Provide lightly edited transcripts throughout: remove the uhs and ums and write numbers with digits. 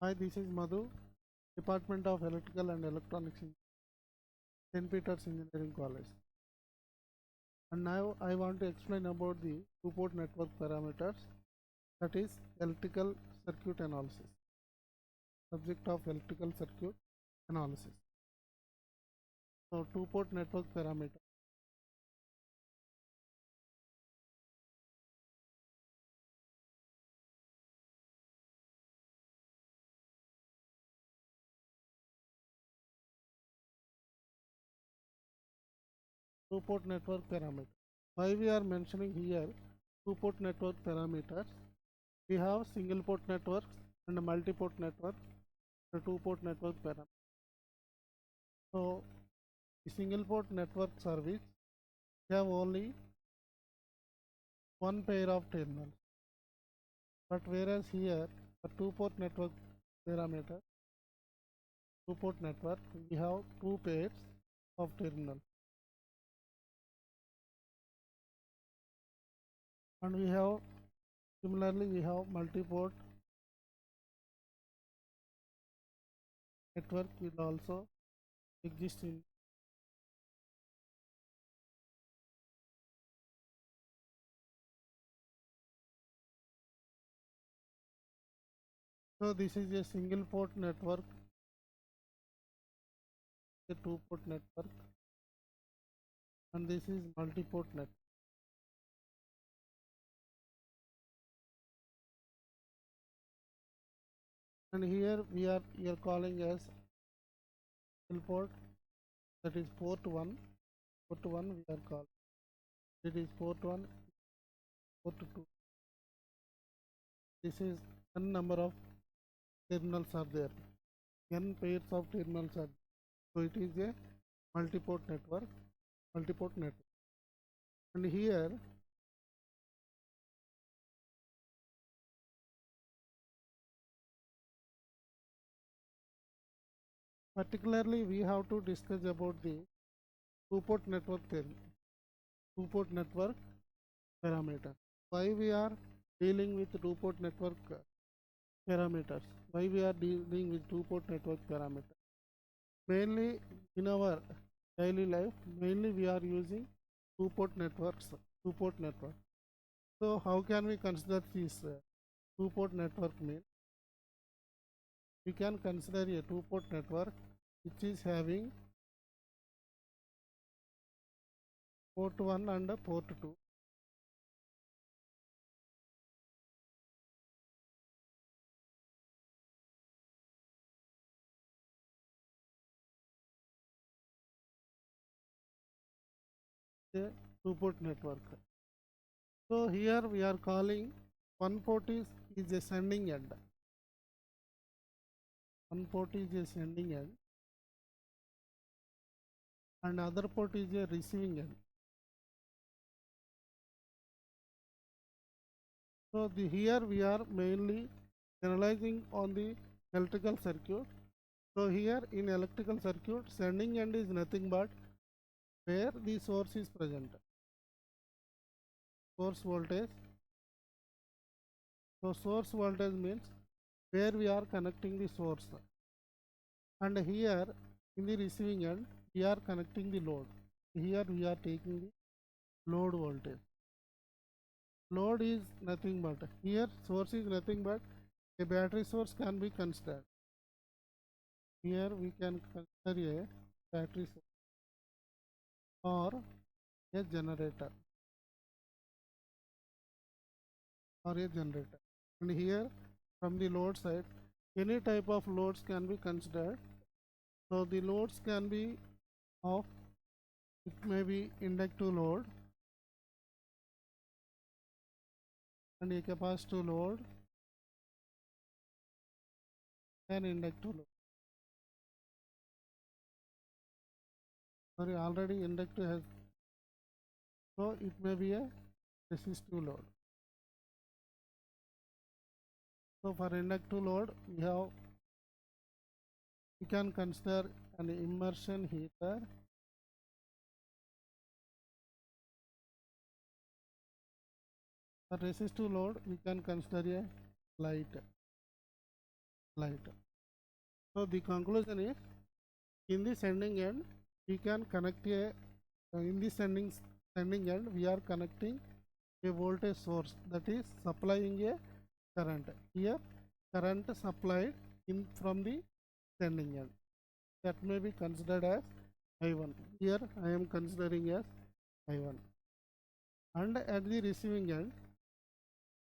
Hi, this is Madhu, Department of Electrical and Electronics in St. Peter's Engineering College. And now I want to explain about the two-port network parameters, that is electrical circuit analysis. Subject of electrical circuit analysis. So two-port network parameter. Two-port network parameter. Why we are mentioning here two-port network parameters? We have single-port networks and multi-port networks, the two-port network parameter. So the single-port network service, we have only one pair of terminals, but whereas here the two-port network parameter, two-port network, we have two pairs of terminals, and we have similarly we have multi-port network will also exist in. So this is a single port network, a two-port network, and this is multi-port network. And here we are calling as single port, that is port 1. Port 1 we are calling. It is port 1, port 2. This is n number of terminals are there. N pairs of terminals are there. So it is a multi-port network, multi-port network. And here particularly we have to discuss about the two-port network two-port network parameter. Why we are dealing with two-port network parameters? Why we are dealing with two-port network parameters? Mainly in our daily life, mainly we are using two-port networks, two-port network. So how can we consider this two-port network mean? We can consider a two-port network which is having port 1 and port 2. A two-port network. So here we are calling one port is a sending end. One port is a sending end and other port is a receiving end. So here we are mainly analyzing on the electrical circuit. So here in electrical circuit, sending end is nothing but where the source is present. Source voltage. So source voltage means where we are connecting the source. And here in the receiving end, we are connecting the load. Here we are taking the load voltage. Load is nothing but, here source is nothing but a battery source can be considered. Here we can consider a battery source or a generator and here from the load side any type of loads can be considered. So the loads can be of, it may be inductive load and a capacitive load and inductive load. Sorry, already inductive has, so it may be a resistive load. So for inductive load we can consider an immersion heater, for resistive load we can consider a light. light. So the conclusion is, in the sending end we can connect a in the sending end we are connecting a voltage source, that is supplying a current. Here current supplied in from the sending end, that may be considered as I1. Here I am considering as I1. And at the receiving end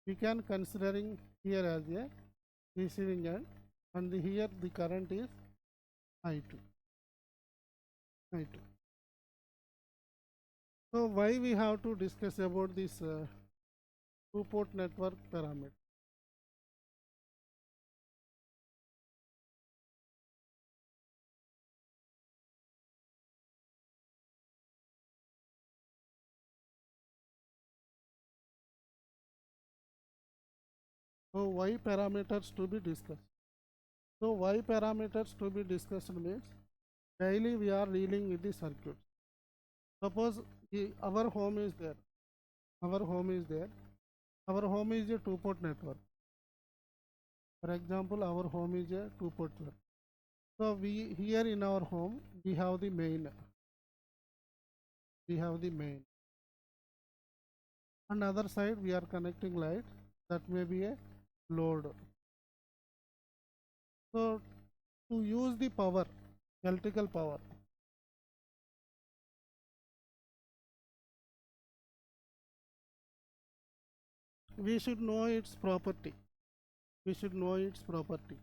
we can considering here as a receiving end, and here the current is I2. I2. So why we have to discuss about this two-port network parameter? So why parameters to be discussed? So why parameters to be discussed means, daily we are dealing with the circuit. Suppose our home is there. Our home is there. Our home is a two-port network. For example, our home is a two-port network. So we here in our home we have the main. We have the main. On other side we are connecting light, that may be a load. So to use the power, electrical power, we should know its property. We should know its property.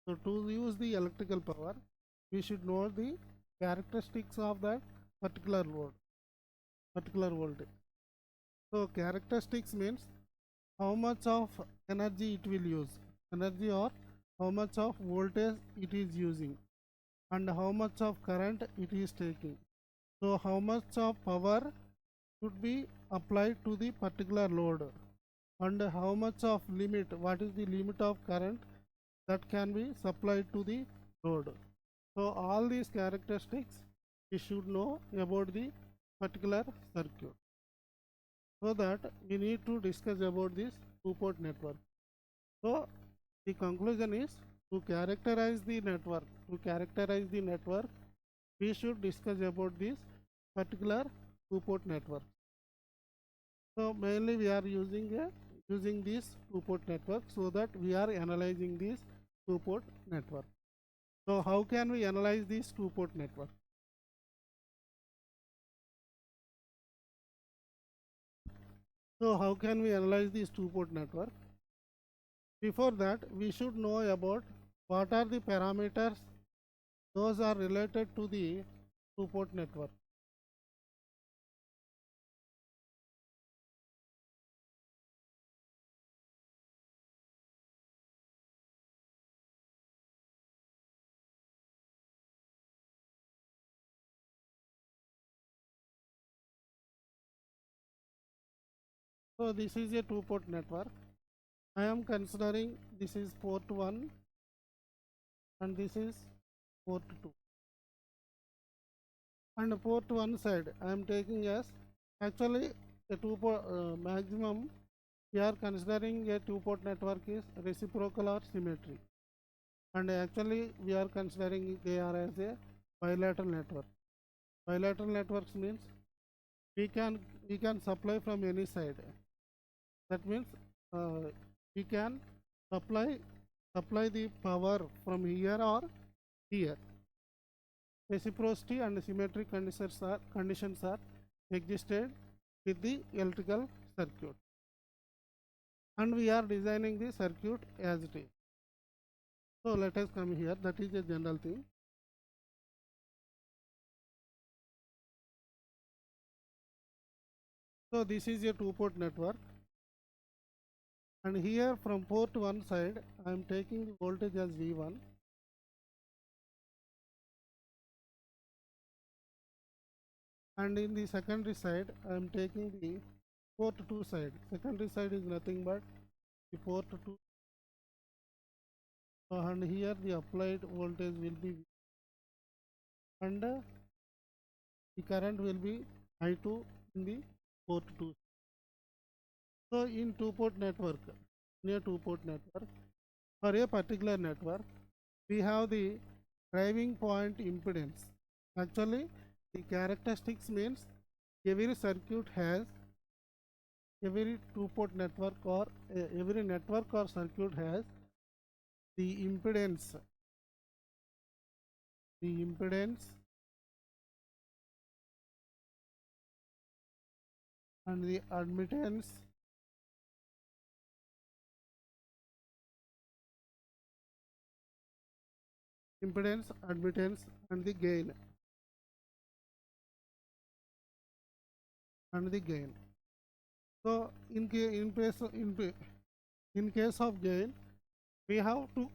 So to use the electrical power, we should know the characteristics of that particular load, particular voltage. So characteristics means how much of energy it will use, energy, or how much of voltage it is using, and how much of current it is taking. So how much of power should be applied to the particular load, and how much of limit, what is the limit of current that can be supplied to the load. So all these characteristics we should know about the particular circuit. So that we need to discuss about this two-port network. So the conclusion is, to characterize the network, we should discuss about this particular two-port network. So mainly we are using this two-port network, so that we are analyzing this two-port network. So how can we analyze this two-port network? So how can we analyze this two-port network? Before that, we should know about what are the parameters those are related to the two-port network. So this is a two-port network. I am considering this is port 1 and this is port 2. And port 1 side I am taking as, actually a two-port maximum we are considering a two-port network is reciprocal or symmetry, and actually we are considering they are as a bilateral network. Bilateral networks means we can supply from any side. That means uh, we can supply the power from here or here. Reciprocity and symmetry conditions are existed with the electrical circuit, and we are designing the circuit as it is. So let us come here. That is a general thing. So this is a two-port network, and here from port 1 side I am taking the voltage as V1, and in the secondary side I am taking the port 2 side. Secondary side is nothing but the port 2, and here the applied voltage will be V, and the current will be I2 in the port 2. So in two-port network, For a particular network, we have the driving point impedance. Actually, the characteristics means every circuit has, every two-port network or every network or circuit has the impedance and the admittance and the gain So in case of gain, we have to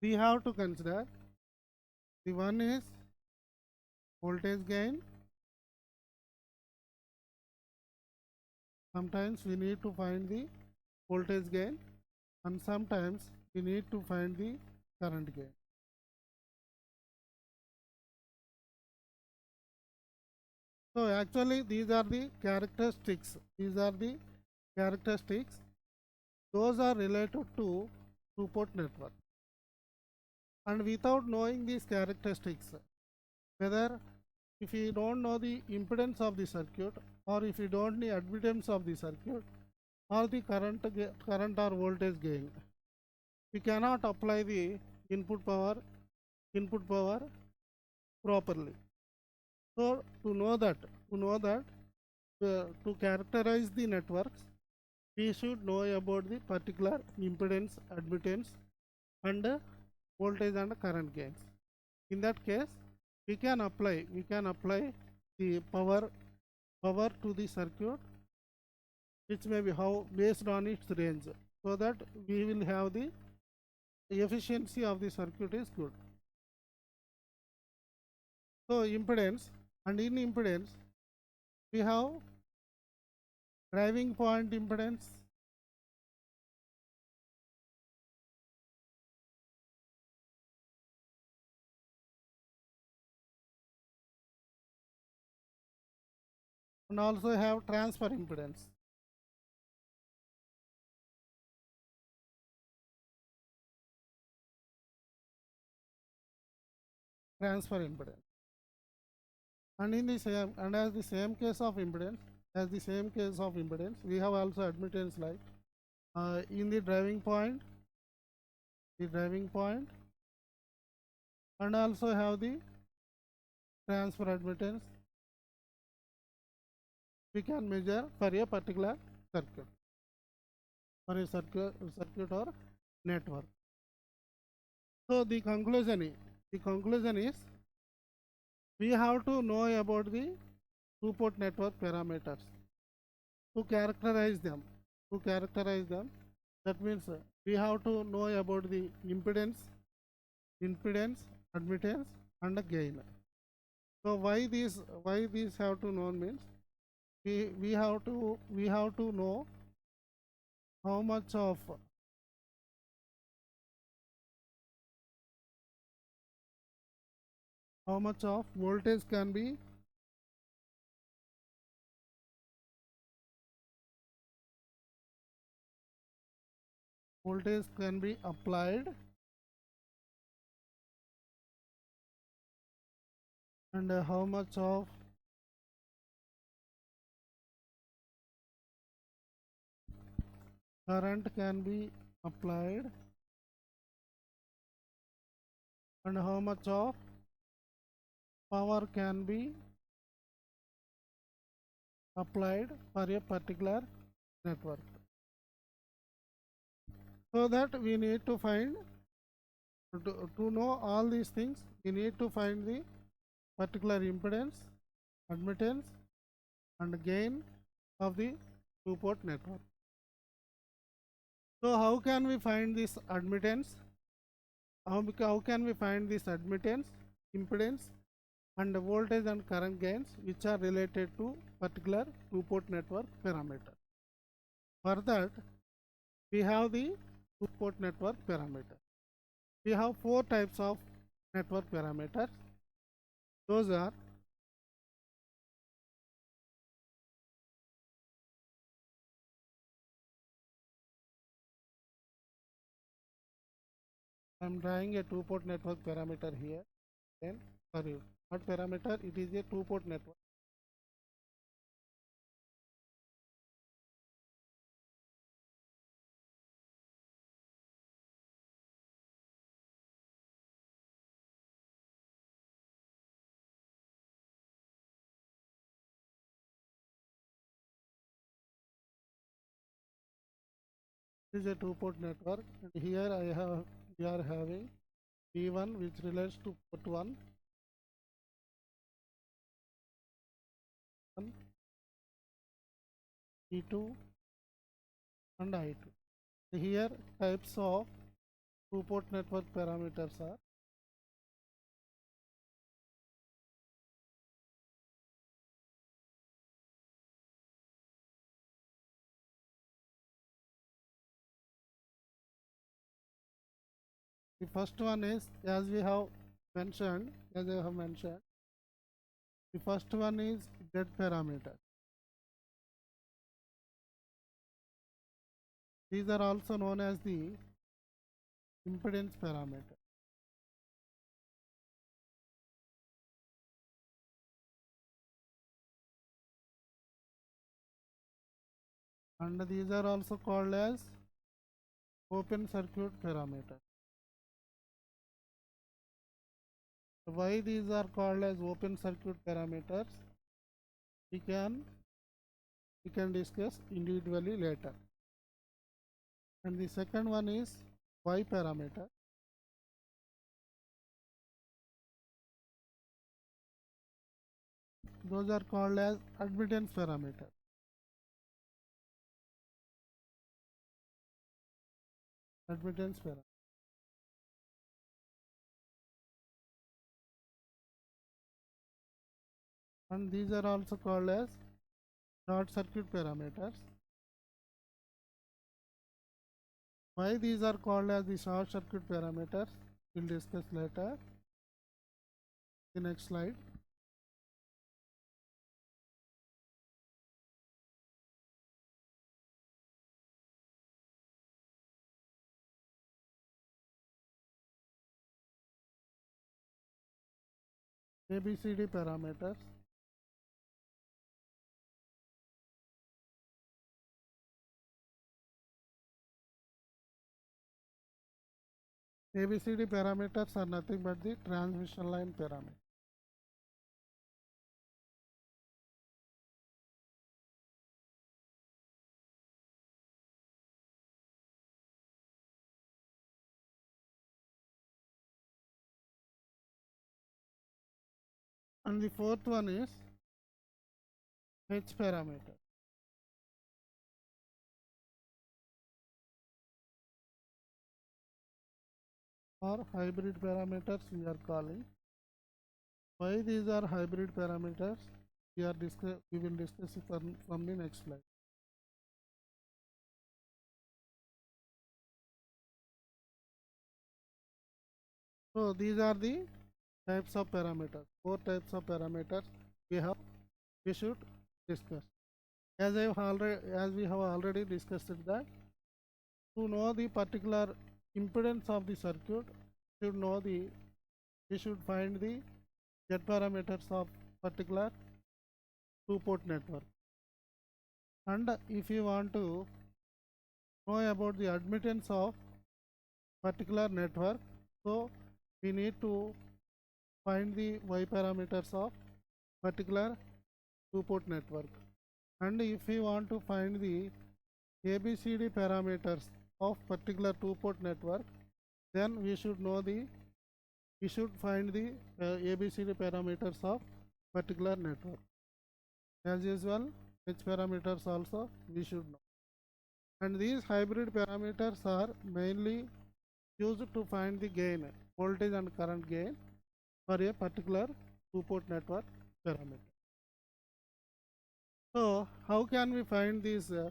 we have to consider the one is voltage gain. Sometimes we need to find the voltage gain, and sometimes we need to find the current gain. So actually these are the characteristics. Those are related to two-port network. And without knowing these characteristics, whether if you don't know the impedance of the circuit, or if you don't know the admittance of the circuit, or the current or voltage gain, we cannot apply the input power properly. So to characterize the networks, we should know about the particular impedance, admittance, and voltage and current gains. In that case, we can apply the power to the circuit, which may be how based on its range, so that we will have the efficiency of the circuit is good. So impedance, and in impedance we have driving point impedance, and also have transfer impedance. And in the same and as the same case of impedance, we have also admittance like in the driving point, and also have the transfer admittance we can measure for a particular circuit, or network. So the conclusion is we have to know about the two-port network parameters to characterize them. That means we have to know about the impedance, admittance, and the gain. So why these have to know means we have to know how much of voltage can be applied, and how much of current can be applied, and how much of power can be applied for a particular network. So that we need to find, to know all these things, we need to find the particular impedance, admittance, and gain of the two-port network. So how can we find this admittance? How can we find this admittance, impedance, and voltage and current gains which are related to particular two-port network parameter? For that, we have the two-port network parameter. We have 4 types of network parameters. Those are I'm drawing a two-port network parameter here. Then, sorry, what parameter? It is a two-port network. It is a two-port network, and here we are having P1 which relates to port 1, P2 and I2. Here types of two-port network parameters are the first one is as I have mentioned, the first one is get parameter. These are also known as the impedance parameter. And these are also called as open circuit parameter. Why these are called as open circuit parameters? We can discuss individually later. And the second one is Y parameter. Those are called as admittance parameter. Admittance parameter. And these are also called as short circuit parameters. Why these are called as the short circuit parameters? We'll discuss later. The next slide. ABCD parameters. ABCD parameters are nothing but the transmission line parameter. And the fourth one is H parameter or hybrid parameters we are calling. Why these are hybrid parameters? We will discuss it from the next slide. So these are the types of parameters. Four types of parameters we should discuss. As we have already discussed that to know the particular impedance of the circuit, should know the we should find the Z parameters of particular two-port network. And if you want to know about the admittance of particular network, so we need to find the Y parameters of particular two-port network. And if we want to find the ABCD parameters of particular two-port network, then we should find the ABCD parameters of particular network. As usual, H parameters also we should know. And these hybrid parameters are mainly used to find the gain, voltage and current gain for a particular two-port network parameter. So how can we find these Z,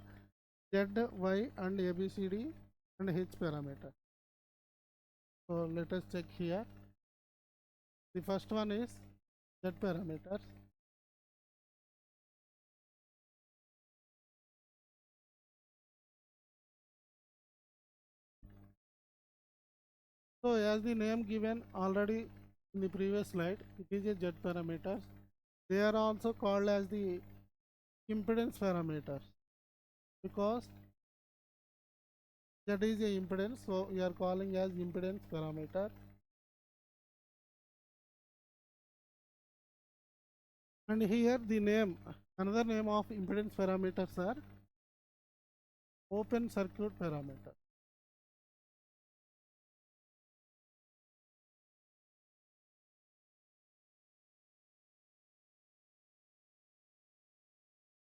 Y and ABCD and H parameter? So let us check here. The first one is Z parameters. So as the name given already in the previous slide, it is a Z parameters. They are also called as the impedance parameters because that is a impedance, so we are calling as impedance parameter. And here the name, another name of impedance parameters are open circuit parameter.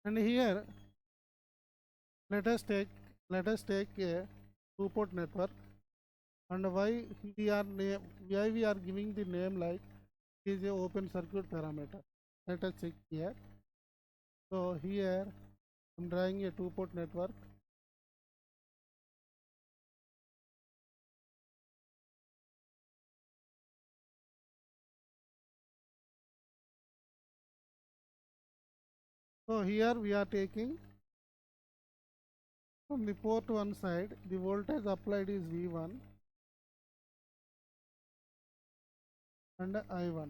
And here let us take a two-port network, and why we are giving the name like is a open circuit parameter. Let us check here. So here I'm drawing a two-port network. So here we are taking from the port one side, the voltage applied is V1 and I1.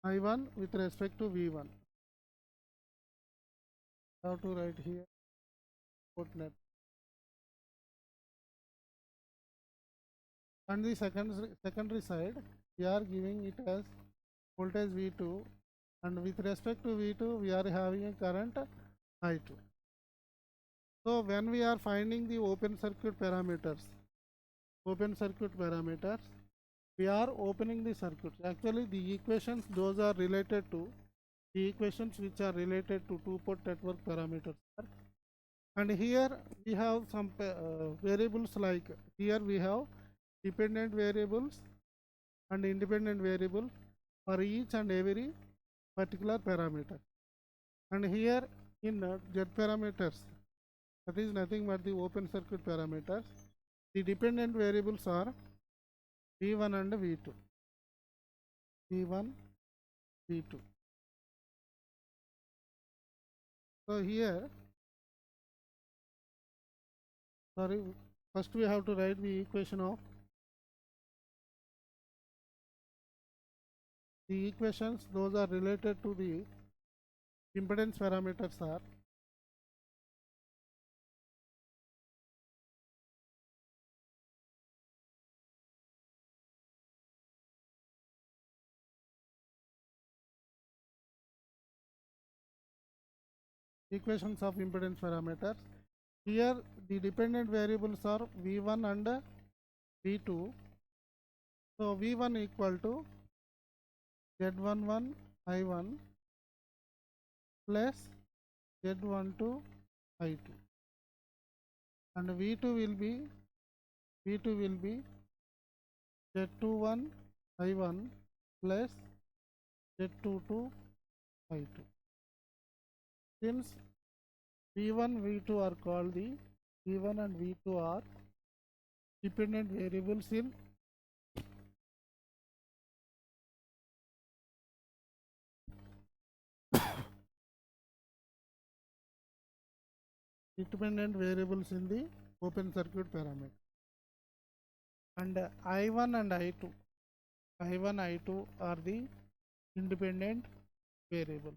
I1 with respect to V1. How to write here port net. And the secondary side, we are giving it as voltage V2, and with respect to V2, we are having a current I2. So when we are finding the open circuit parameters, we are opening the circuit. Actually, the equations those are related to the equations which are related to two-port network parameters. And here we have some variables, like here we have dependent variables and independent variables for each and every particular parameter. And here in Z parameters, that is nothing but the open circuit parameters. The dependent variables are V1 and V2. V1, V2. So here, sorry, first we have to write the equation of the equations those are related to the impedance parameters are equations of impedance parameters. Here the dependent variables are V1 and V2. So V1 equal to Z11 I1 plus Z12 I2, and V2 will be Z21 I1 plus Z22 I2. Since V1 V2 are called the V1 and V2 are dependent variables in the open circuit parameter. And I1 and I2 are the independent variable.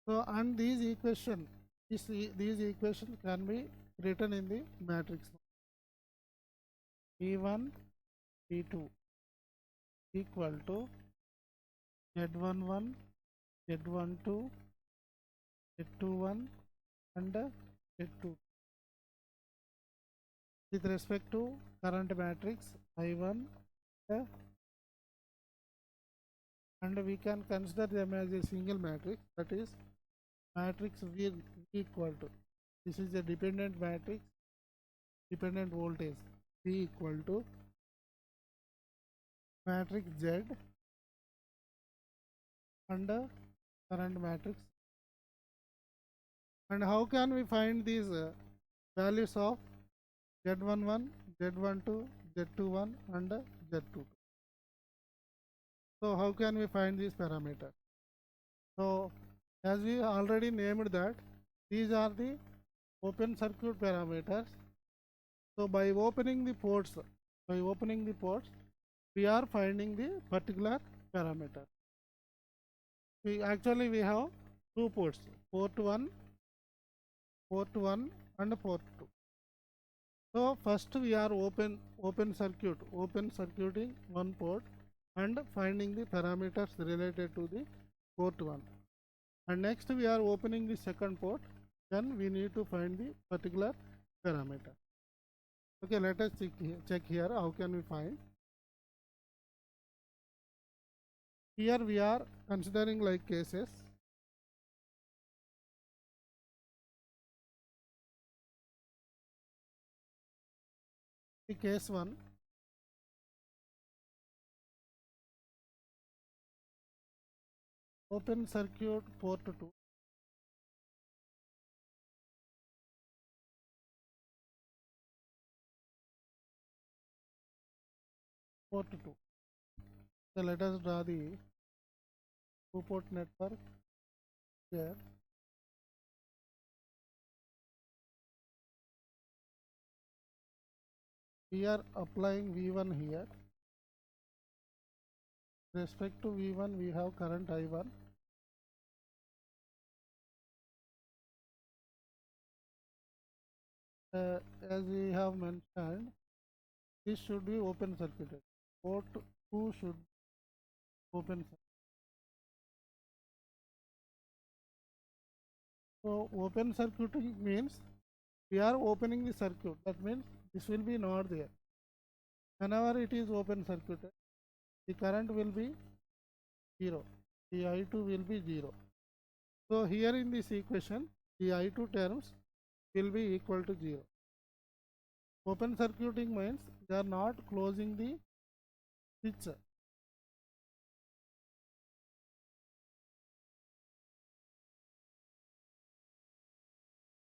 So and these equations can be written in the matrix. V1 V2 equal to Z11 Z12 Z21 and Z2 with respect to current matrix I1, and we can consider them as a single matrix, that is matrix V equal to, this is a dependent matrix, dependent voltage V equal to matrix Z and current matrix. And how can we find these values of Z11, Z12, Z21 and Z22? So how can we find these parameters? So as we already named that, these are the open circuit parameters. So by opening the ports, we are finding the particular parameter. We have two ports, port 1 and port 2. So first we are open circuiting one port and finding the parameters related to the port 1. And next we are opening the second port, then we need to find the particular parameter. Okay, let us check here how can we find. Here we are considering like cases. The case 1, open circuit port 2, port 2. So let us draw the two port network here. We are applying V1 here. With respect to V1 we have current I1. As we have mentioned, this should be open circuited. Port 2 should open circuit. So open circuiting means we are opening the circuit. That means this will be not there. Whenever it is open circuited, the current will be 0. The I2 will be 0. So here in this equation, the I2 terms will be equal to 0. Open circuiting means they are not closing the switch.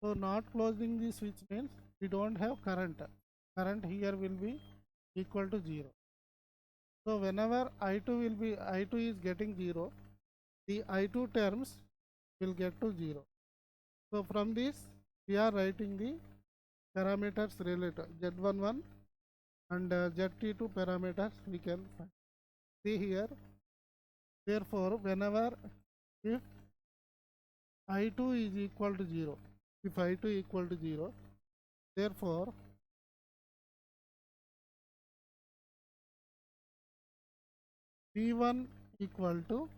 So not closing the switch means we don't have current. Current here will be equal to 0. So whenever I2 is getting 0, the I2 terms will get to 0. So from this we are writing the parameters related Z11 and Z22 parameters we can find. See here, therefore whenever if I2 is equal to 0, if I2 equal to 0, therefore V1 equal to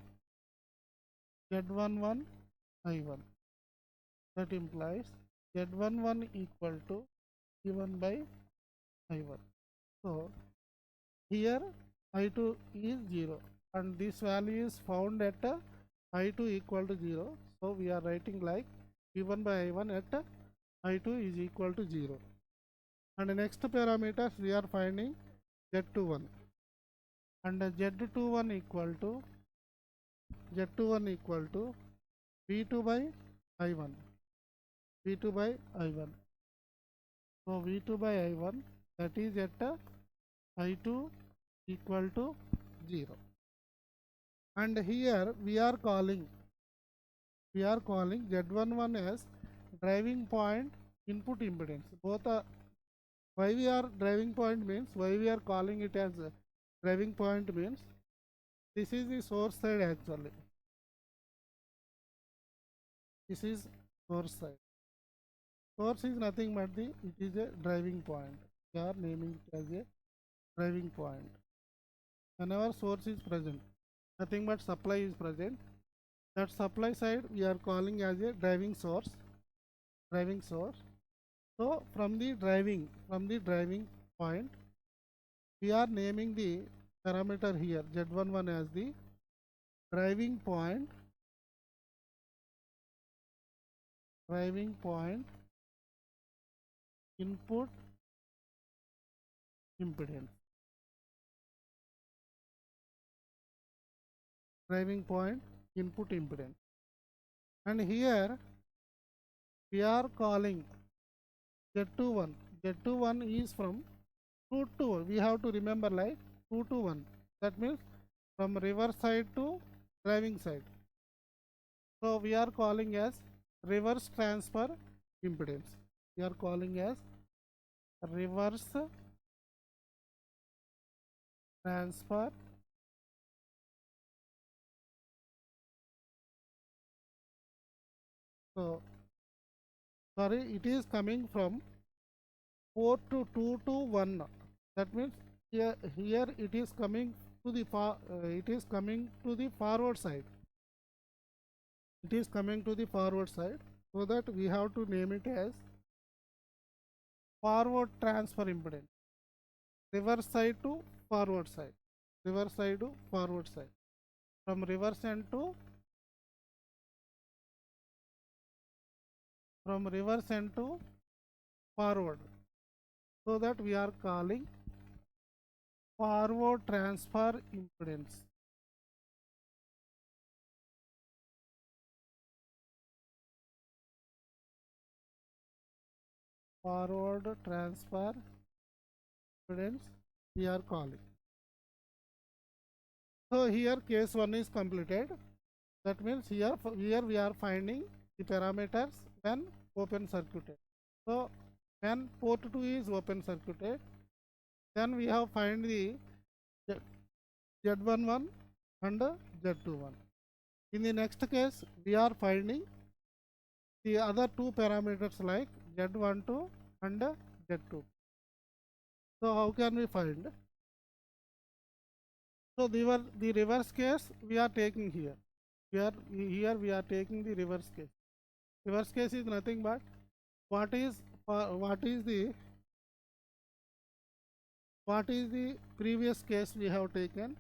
Z11 I1. That implies Z11 equal to V1 by I1. So here I2 is 0 and this value is found at I2 equal to 0. So we are writing like V1 by I1 at I2 is equal to 0. And the next parameters we are finding Z21 and Z21 equal to V2 by I1. V2 by I1. So V2 by I1, that is at I2 equal to 0. And here we are calling Z11 as driving point input impedance. Both are, why we are driving point means, why we are calling it as driving point means, this is the source side actually. This is source side. Source is nothing but it is a driving point. We are naming it as a driving point. Whenever source is present, nothing but supply is present. That supply side we are calling as a driving source. So from the driving point, we are naming the parameter here Z11 as the driving point input impedance. Driving point input impedance. And here we are calling Z21. Z21 is from 2 to 1. We have to remember like 2 to 1. That means from reverse side to driving side. So we are calling as reverse transfer impedance. We are calling as reverse transfer. So sorry, it is coming from 4 to 2 to 1. That means here it is coming to the it is coming to the forward side. It is coming to the forward side, so that we have to name it as forward transfer impedance. Reverse side to forward side. Reverse side to forward side. From reverse end to forward. So that we are calling forward transfer impedance. Forward transfer impedance we are calling. So here case 1 is completed. That means here we are finding the parameters when open circuited. So when port 2 is open circuited, then we have find the Z11 and Z21. In the next case, we are finding the other two parameters like Z12 and Z2. So how can we find? So the reverse case we are taking here. Here we are taking the reverse case. Reverse case is nothing but what is the previous case we have taken.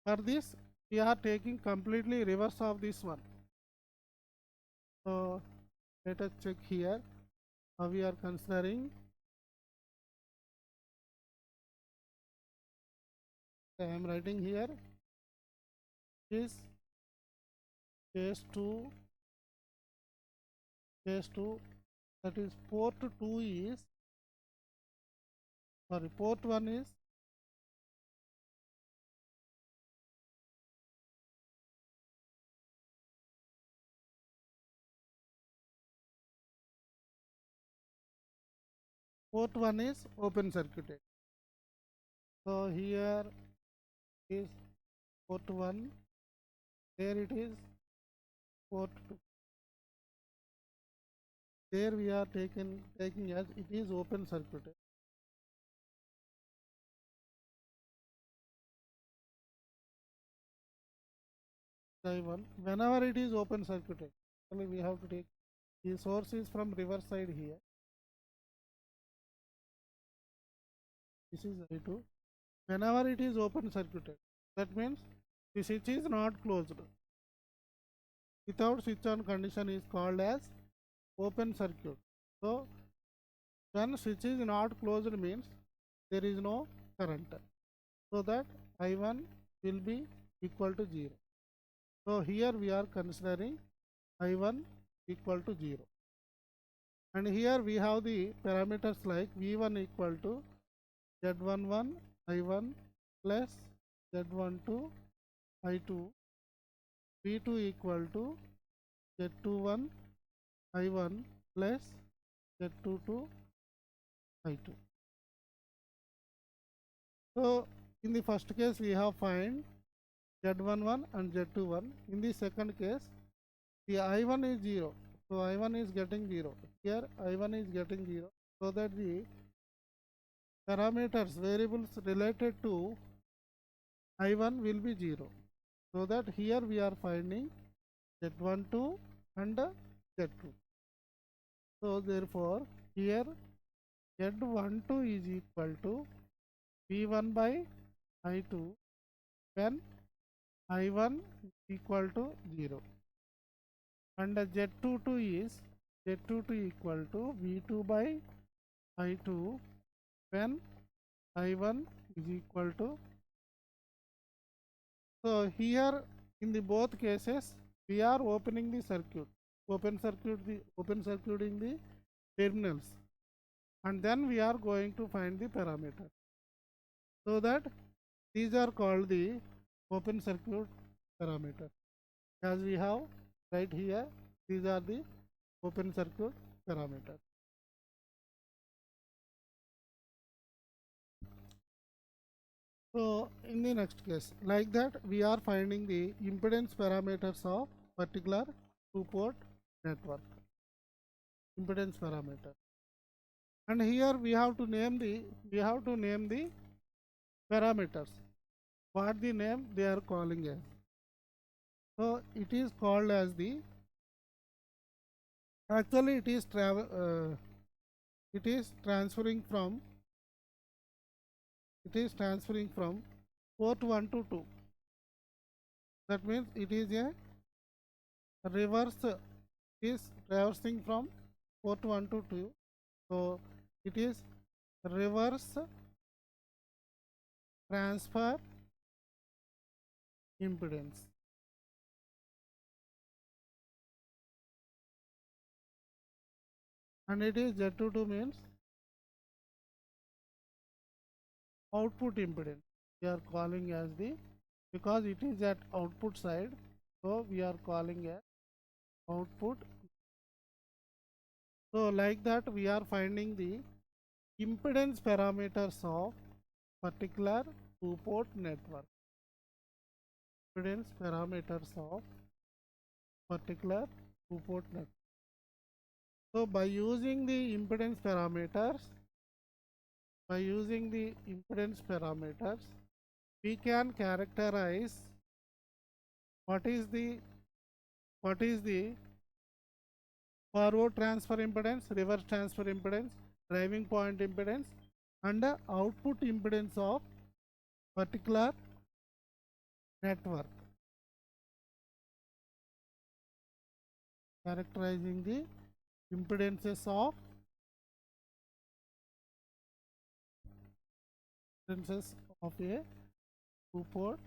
For this we are taking completely reverse of this one. So let us check here how we are considering. I am writing here is case 2, that is port 2 is, sorry, port 1 is open circuited. So here is port 1, there it is port 2. There we are taking as it is open circuited. I1, whenever it is open circuited, we have to take the source is from reverse side here. This is I2. Whenever it is open circuited, that means the switch is not closed. Without switch on condition is called as open circuit. So when switch is not closed means there is no current. So that I1 will be equal to 0. So here we are considering I1 equal to 0. And here we have the parameters like V1 equal to Z11 I1 plus Z12 I2, V2 equal to Z21 I1 plus Z22 I2. So in the first case we have find Z11 and Z21. In the second case the I1 is 0. So I1 is getting 0. Here I1 is getting 0. So that the parameters variables related to I1 will be 0. So that here we are finding Z12 and Z2. So therefore here Z12 is equal to V1 by I2 when I1 equal to 0. And Z22 equal to V2 by I2 when I1 is equal to. So here in the both cases we are opening the circuit, open circuiting the terminals, and then we are going to find the parameter. So that these are called the open circuit parameter. as we have right here. These are the open circuit parameters. So in the next case, like that, we are finding the impedance parameters of particular two-port network. Impedance parameter, and here we have to name the parameters. What the name they are calling as? So it is called as the, actually it is transferring from port 1 to 2. That means it is a reverse, is traversing from port 1 to 2. So it is reverse transfer impedance. And it is Z22 means output impedance. We are calling as the, because it is at output side, so we are calling as output. So like that, we are finding the impedance parameters of particular two-port network. Impedance parameters of particular two-port network. So by using the impedance parameters, we can characterize what is the forward transfer impedance, reverse transfer impedance, driving point impedance, and the output impedance of particular network. Characterizing the impedances of a two-port.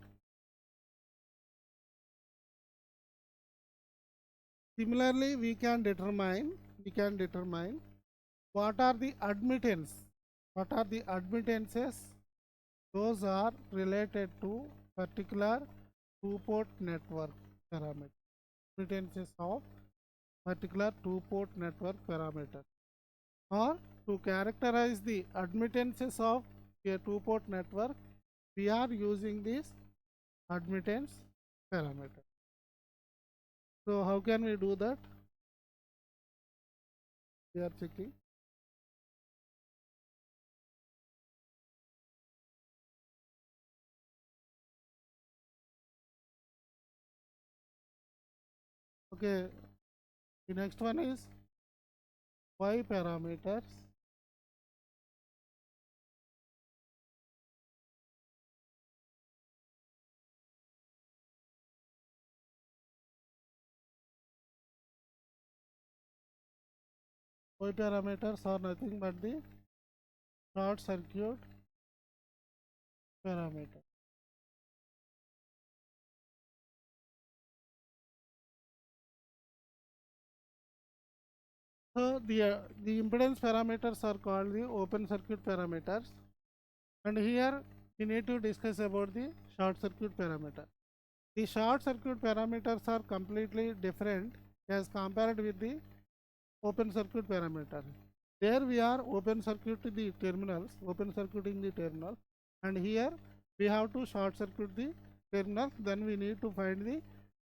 Similarly, we can determine what are the admittances. Those are related to particular two-port network parameter. Admittances of particular two-port network parameter. Or to characterize the admittances of a two-port network, we are using this admittance parameter. So how can we do that? We are checking. Okay, the next one is Y parameters. Y parameters are nothing but the short circuit parameter. So the impedance parameters are called the open circuit parameters, and here we need to discuss about the short circuit parameter. The short circuit parameters are completely different as compared with the open circuit parameter. There we are open circuiting the terminals, and here we have to short circuit the terminals. Then we need to find the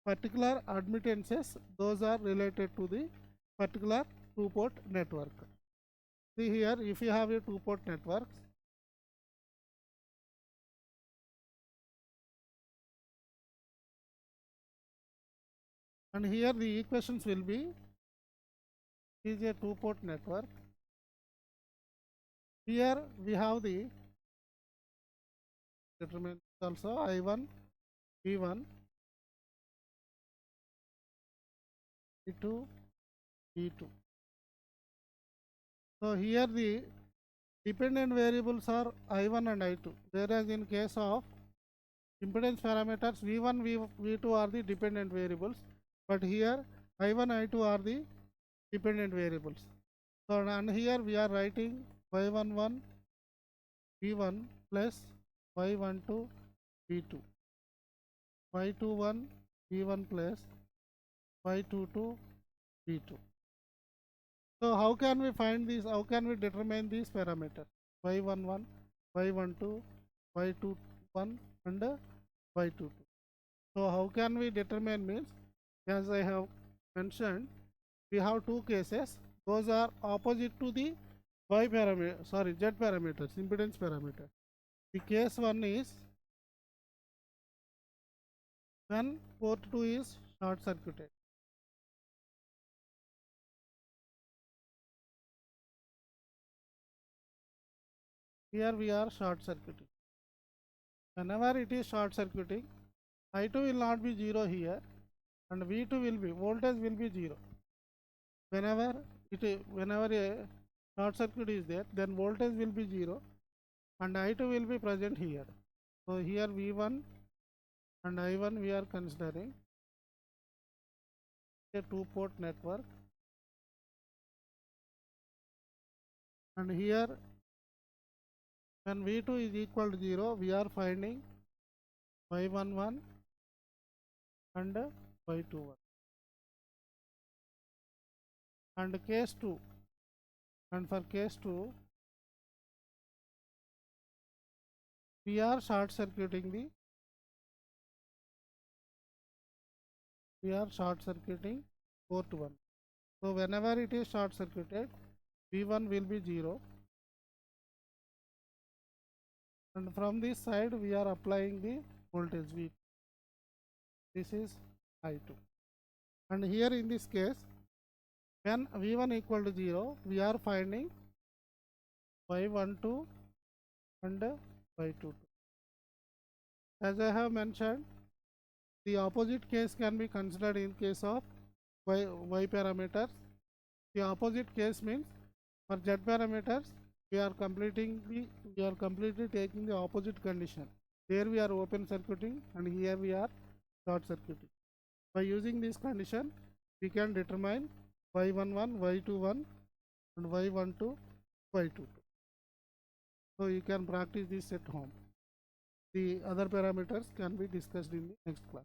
particular admittances. Those are related to the particular two-port network. See here, if you have a two-port network, and here the equations will be, is a two-port network. Here we have the determinants also, I1, V1, V2, V2. So here the dependent variables are I1 and I2, whereas in case of impedance parameters, V1, V2 are the dependent variables, but here I1, I2 are the dependent variables. So and here we are writing Y11 V1 plus Y12 V2, Y21 V1 plus Y22 V2. So how can we find these? How can we determine these parameters? Y11, Y12, Y21 and Y22. So how can we determine means, as I have mentioned, we have two cases. Those are opposite to the Y parameter, sorry, Z parameters, impedance parameter. The case one is when port 2 is short circuited. Here we are short circuiting. Whenever it is short circuiting, I2 will not be 0 here and V2 will be, voltage will be 0. Whenever a short circuit is there, then voltage will be 0 and I2 will be present here. So here V1 and I1 we are considering a two-port network, and here when V2 is equal to 0, we are finding Y11 and Y21. And case 2, and for case 2 we are short circuiting port 1. So whenever it is short circuited, V1 will be 0, and from this side we are applying the voltage V. This is I2. And here in this case, when V1 equal to 0, we are finding Y12 and Y22. As I have mentioned, the opposite case can be considered in case of Y parameters. The opposite case means for Z parameters, we are completely taking the opposite condition. Here we are open circuiting and here we are short circuiting. By using this condition, we can determine Y11, Y21 and Y12, Y22. So you can practice this at home. The other parameters can be discussed in the next class.